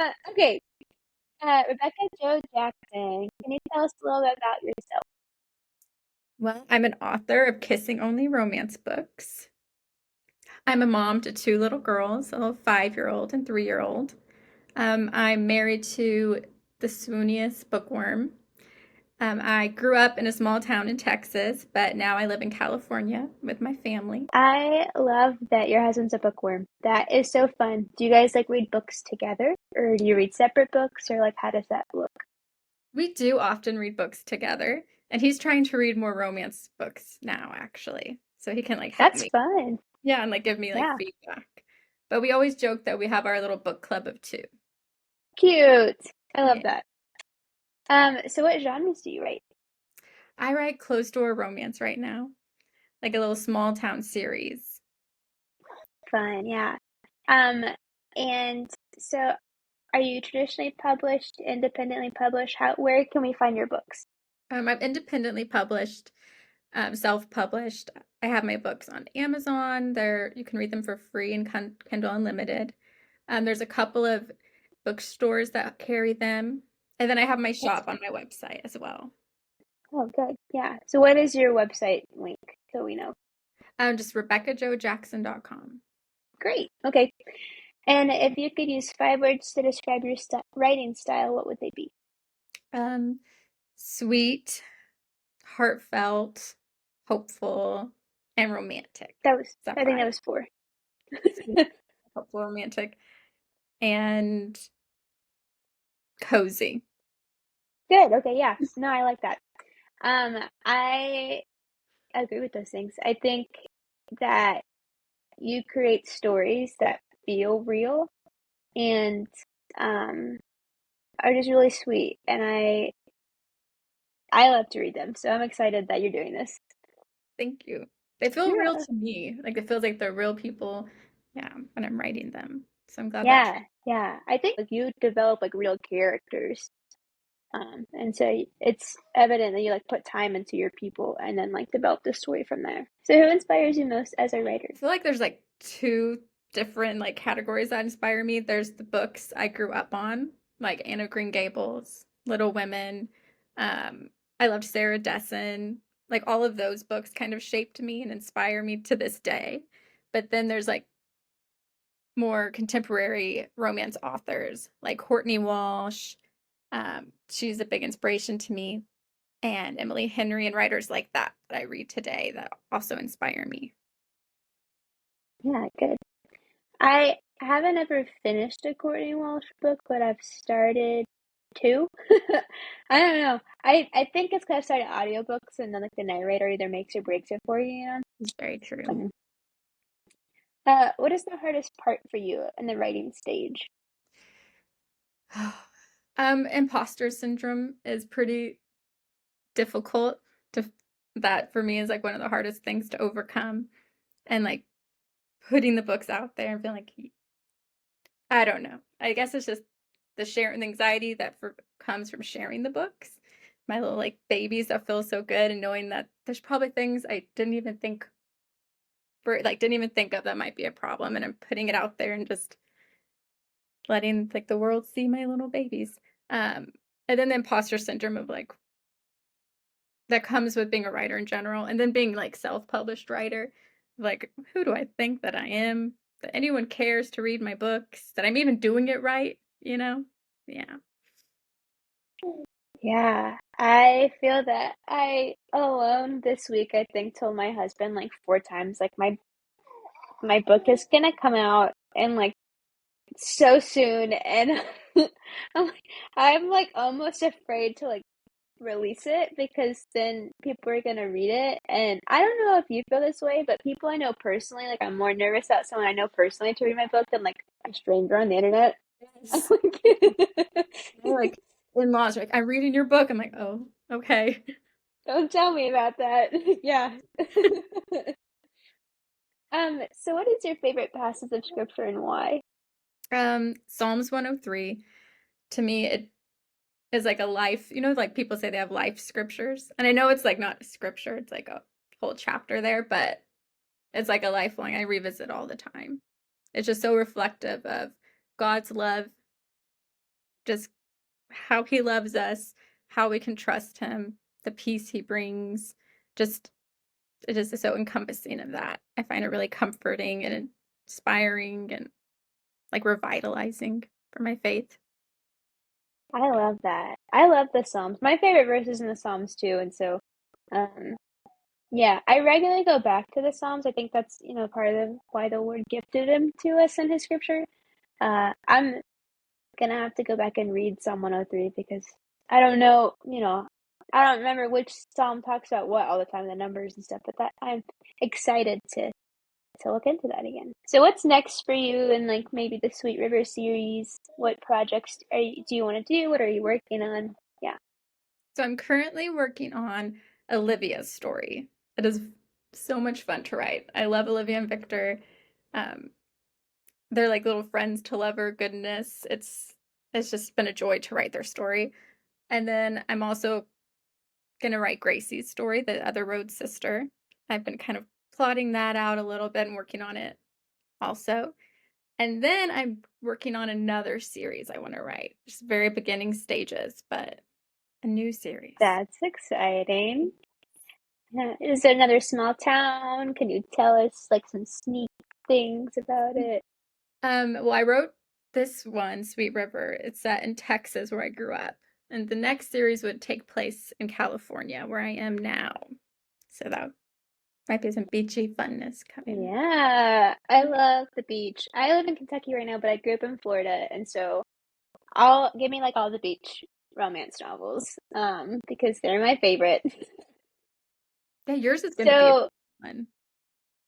Okay, Rebecca Joe Jackson, can you tell us a little bit about yourself? Well, I'm an author of Kissing Only romance books. I'm a mom to two little girls, a 5-year-old and 3-year-old. I'm married to the swooniest bookworm. I grew up in a small town in Texas, but now I live in California with my family. I love that your husband's a bookworm. That is so fun. Do you guys like read books together, or do you read separate books, or like how does that look? We do often read books together, and he's trying to read more romance books now, actually, so he can like help That's me. fun. Yeah, and like give me like Yeah, feedback. But we always joke that we have our little book club of two. cute. I love Yeah. that. So what genres do you write? I write closed door romance right now, like a little small town series. Fun, yeah. Um, and so are you traditionally published, independently published? Where can we find your books? I'm independently published, self-published. I have my books on Amazon. There, you can read them for free in Kindle Unlimited. There's a couple of bookstores that carry them, and then I have my That's shop on my website as well. Oh, good. Yeah. So what is your website link so we know? Just RebeccaJoeJackson.com. Great. Okay. And if you could use 5 words to describe your writing style, what would they be? Um, Sweet, heartfelt, hopeful, and romantic. Is that I think that 5? was four. Sweet, hopeful, romantic, and cozy. Good. Okay. Yeah. No, I like that. I agree with those things. I think that you create stories that feel real and um, are just really sweet, and I love to read them. So I'm excited that you're doing this. Thank you. They feel real Yeah. to me. Like it feels like they're real people, yeah, when I'm writing them. So I'm glad that Yeah, yeah. I think like you develop like real characters. And so it's evident that you like put time into your people and then like develop the story from there. So who inspires you most as a writer? I feel like there's like two different like categories that inspire me. There's the books I grew up on, like Anne of Green Gables, Little Women. Um, I loved Sarah Dessen. Like all of those books kind of shaped me and inspire me to this day. But then there's like more contemporary romance authors like Courtney Walsh. She's a big inspiration to me, and Emily Henry and writers like that I read today that also inspire me. Yeah, good. I haven't ever finished a Courtney Walsh book, but I've started two. I don't know. I think it's because I've started audiobooks and then like the narrator either makes or breaks it for you, you know? It's very true. Mhm. What is the hardest part for you in the writing stage? Imposter syndrome is pretty difficult to that for me is like one of the hardest things to overcome and like putting the books out there and feeling like I don't know. I guess it's just the sharing the anxiety that comes from sharing the books. My little like babies that feel so good and knowing that there's probably things I didn't even think of that might be a problem and I'm putting it out there and just letting like the world see my little babies. Um and then the imposter syndrome of like that comes with being a writer in general and then being like self-published writer like who do I think that I am that anyone cares to read my books that I'm even doing it right, yeah. Yeah, I feel that I alone this week I think told my husband like four times like my book is gonna come out and like so soon and I'm like almost afraid to like release it because then people are gonna read it and I don't know if you feel this way, but people I know personally, like I'm more nervous about someone I know personally to read my book than like a stranger on the internet. I'm Yes. like Like in-laws are like I'm reading your book, I'm like oh okay. Don't tell me about that. Yeah. So what is your favorite passage of scripture and why? Psalms 103 to me it is like a life, like people say they have life scriptures and I know it's like not scripture, it's like a whole chapter there, but it's like a lifelong I revisit all the time. It's just so reflective of God's love just how he loves us, how we can trust him, the peace he brings. Just it is so encompassing of that. I find it really comforting and inspiring and like revitalizing for my faith. I love that. I love the Psalms. My favorite verses in the Psalms too, and so um yeah, I regularly go back to the Psalms. I think that's, part of why the Lord gifted him to us in his scripture. I'm gonna have to go back and read Psalm 103 because I don't know, I don't remember which psalm talks about what all the time, the numbers and stuff, but that I'm excited to look into that again. So what's next for you in like maybe the Sweet River series? What projects do you want to do? What are you working on? Yeah. So I'm currently working on Olivia's story. It is so much fun to write. I love Olivia and Victor. Um, they're like little friends to lover goodness. It's just been a joy to write their story. And then I'm also gonna write Gracie's story, the other road sister. I've been kind of plotting that out a little bit and working on it also. And then I'm working on another series I want to write. Just very beginning stages, but a new series. That's exciting. Is it another small town? Can you tell us like some sneak things about it? Well, I wrote this one, Sweet River. It's set in Texas where I grew up. And the next series would take place in California, where I am now. So that might be some beachy funness coming. Yeah, I love the beach. I live in Kentucky right now, but I grew up in Florida, and so I'll give me like all the beach romance novels, because they're my favorite. Yeah, yours is gonna be a So fun.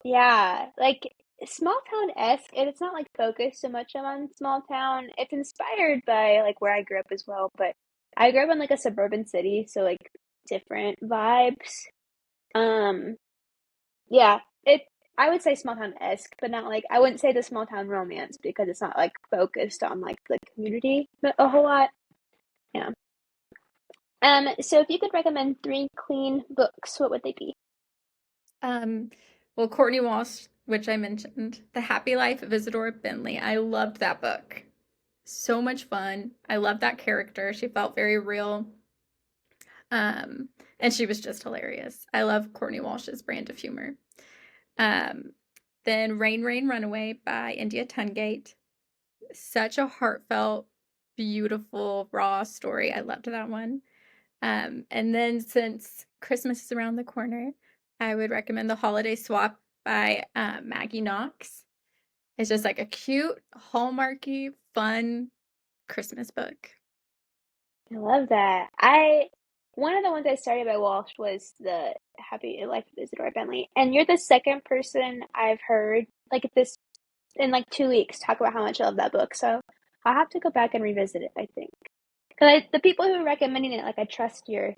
yeah, like small town-esque, and it's not like focused so much on small town. It's inspired by like where I grew up as well, but I grew up in like a suburban city, so like different vibes. Um, yeah, I would say small town-esque, but not like I wouldn't say the small town romance because it's not like focused on like the community a whole lot. Yeah. So if you could recommend three clean books, what would they be? Um, well, Courtney Walsh, which I mentioned, The Happy Life of Isadora Bentley. I loved that book. So much fun. I loved that character. She felt very real. Um, and she was just hilarious. I love Courtney Walsh's brand of humor. Um, then Rain, Rain, Runaway by India Tungate. Such a heartfelt, beautiful, raw story. I loved that one. And then since Christmas is around the corner, I would recommend The Holiday Swap by Maggie Knox. It's just like a cute, hallmarky, fun Christmas book. I love that. I One of the ones I started by Walsh was the Happy Life of Isadora Bentley, and you're the second person I've heard like this in like 2 weeks talk about how much I love that book. So I'll have to go back and revisit it. I think because the people who are recommending it, like I trust your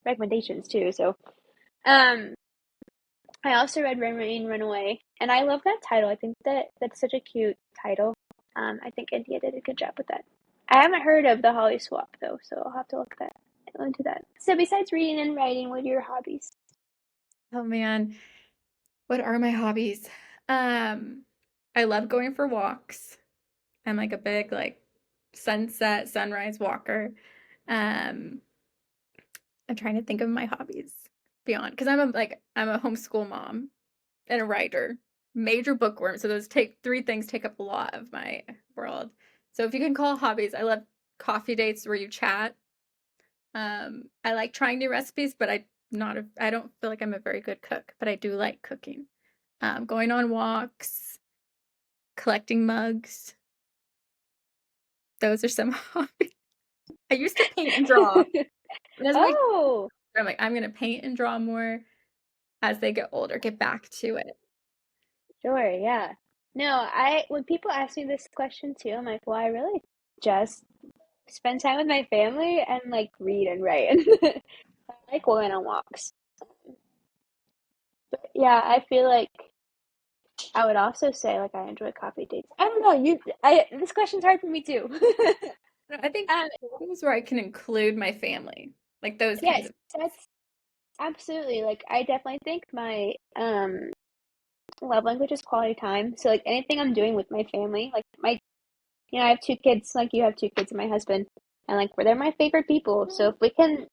recommendations too. So um, I also read Rain Rain Runaway, and I love that title. I think that's such a cute title. I think India did a good job with that. I haven't heard of the Holly Swap though, so I'll have to look into that. So besides reading and writing, what are your hobbies? Oh man, what are my hobbies? Um, I love going for walks. I'm like a big like sunset, sunrise walker. Um, I'm trying to think of my hobbies beyond because I'm a homeschool mom and a writer, major bookworm. So those take three things take up a lot of my world. So if you can call hobbies, I love coffee dates where you chat. I like trying new recipes, but I don't feel like I'm a very good cook, but I do like cooking. Going on walks, collecting mugs. Those are some hobbies. I used to paint and draw. And as my Oh, I'm like, I'm gonna paint and draw more as they get older, get back to it. sure, yeah. No, I when people ask me this question too, I'm like, well, I really just spend time with my family and like read and write. I like going on walks. But yeah, I feel like I would also say like I enjoy coffee dates. I don't know, I this question's hard for me too. I think Um, things where I can include my family, like those kinds yes, of that's absolutely like I definitely think my love language is quality time. So like anything I'm doing with my family, like my you know, I have two kids, like you have two kids and my husband, and like they're my favorite people. So if we can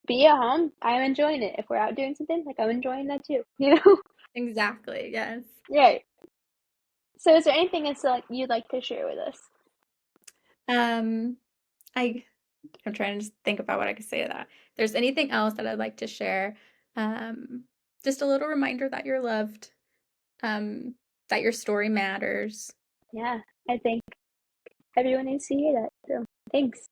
be at home, I'm enjoying it. If we're out doing something, like I'm enjoying that too, you know? Exactly. Yes. Right. So is there anything else like you'd like to share with us? Um, I I'm trying to just think about what I could say to that. If there's anything else that I'd like to share, um, just a little reminder that you're loved, that your story matters. Yeah, I think everyone needs to hear that. So thanks.